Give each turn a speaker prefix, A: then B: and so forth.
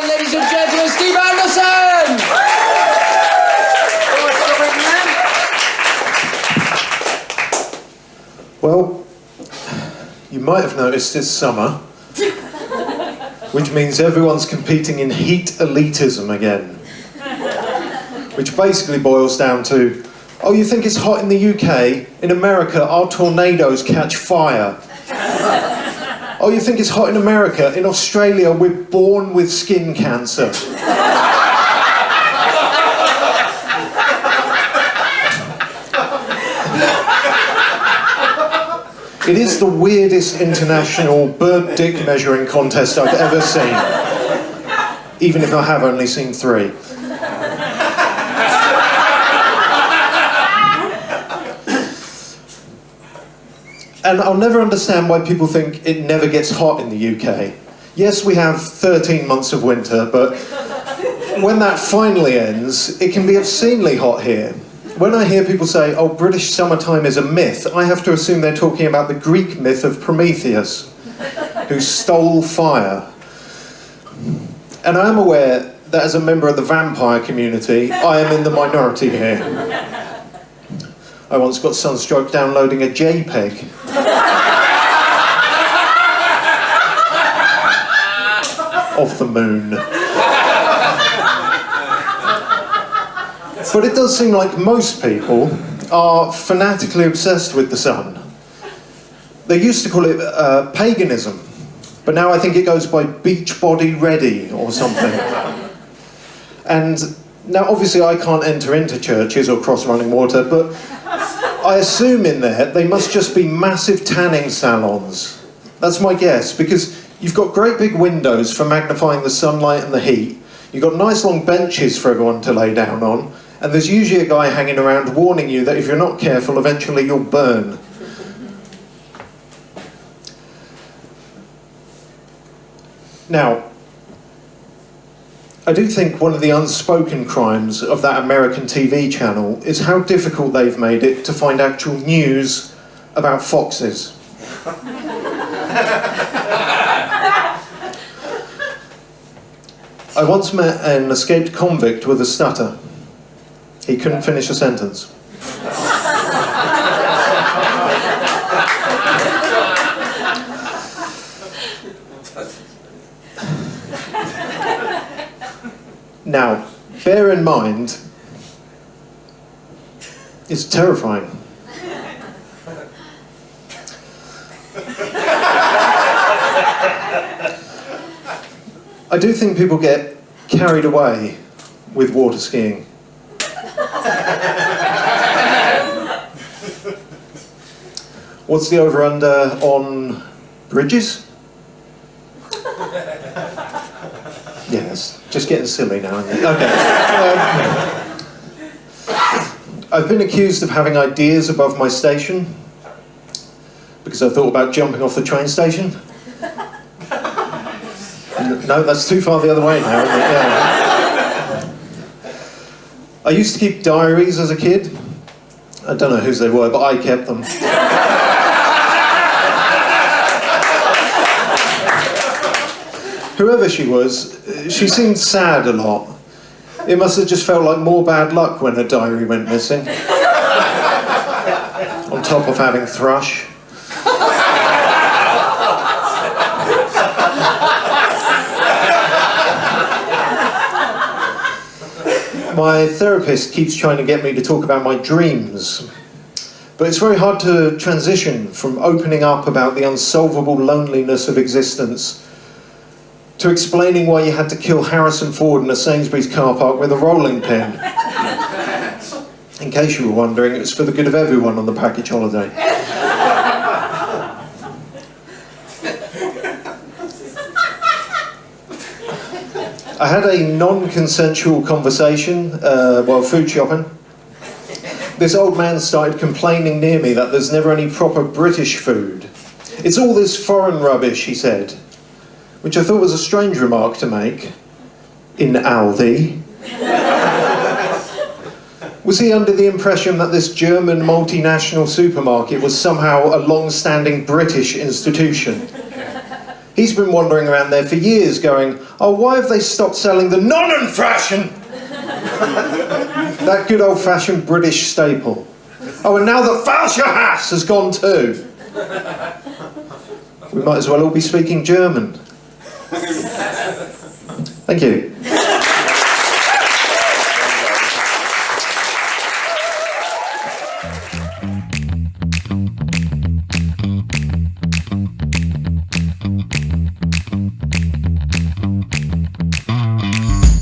A: ladies and gentlemen, Steve Anderson!
B: Well, you might have noticed it's summer, which means everyone's competing in heat elitism again. Which basically boils down to, oh, you think it's hot in the UK? In America, our tornadoes catch fire. Oh, you think it's hot in America? In Australia, we're born with skin cancer. It is the weirdest international burnt dick measuring contest I've ever seen. Even if I have only seen 3. And I'll never understand why people think it never gets hot in the UK. Yes, we have 13 months of winter, but when that finally ends, it can be obscenely hot here. When I hear people say, oh, British summertime is a myth, I have to assume they're talking about the Greek myth of Prometheus, who stole fire. And I am aware that as a member of the vampire community, I am in the minority here. I once got sunstroke downloading a JPEG. Of the moon. But it does seem like most people are fanatically obsessed with the sun. They used to call it paganism, but now I think it goes by beach body ready or something. And now obviously I can't enter into churches or cross running water, but I assume in there they must just be massive tanning salons. That's my guess, because you've got great big windows for magnifying the sunlight and the heat. You've got nice long benches for everyone to lay down on. And there's usually a guy hanging around warning you that if you're not careful, eventually you'll burn. Now, I do think one of the unspoken crimes of that American TV channel is how difficult they've made it to find actual news about foxes. I once met an escaped convict with a stutter. He couldn't finish a sentence. Now, bear in mind, it's terrifying. I do think people get carried away with water skiing. What's the over-under on bridges? Yes, just getting silly now. Okay. I've been accused of having ideas above my station because I thought about jumping off the train station. No, that's too far the other way now, isn't it? Yeah. I used to keep diaries as a kid. I don't know whose they were, but I kept them. Whoever she was, she seemed sad a lot. It must have just felt like more bad luck when her diary went missing. On top of having thrush. My therapist keeps trying to get me to talk about my dreams. But it's very hard to transition from opening up about the unsolvable loneliness of existence to explaining why you had to kill Harrison Ford in a Sainsbury's car park with a rolling pin. In case you were wondering, it was for the good of everyone on the package holiday. I had a non-consensual conversation while food shopping. This old man started complaining near me that there's never any proper British food. It's all this foreign rubbish, he said. Which I thought was a strange remark to make, in Aldi. Was he under the impression that this German multinational supermarket was somehow a long-standing British institution? He's been wandering around there for years going, oh, why have they stopped selling the Nonnenflaschen? That good old-fashioned British staple. Oh, and now the Falscher Hass has gone too. We might as well all be speaking German. Thank you.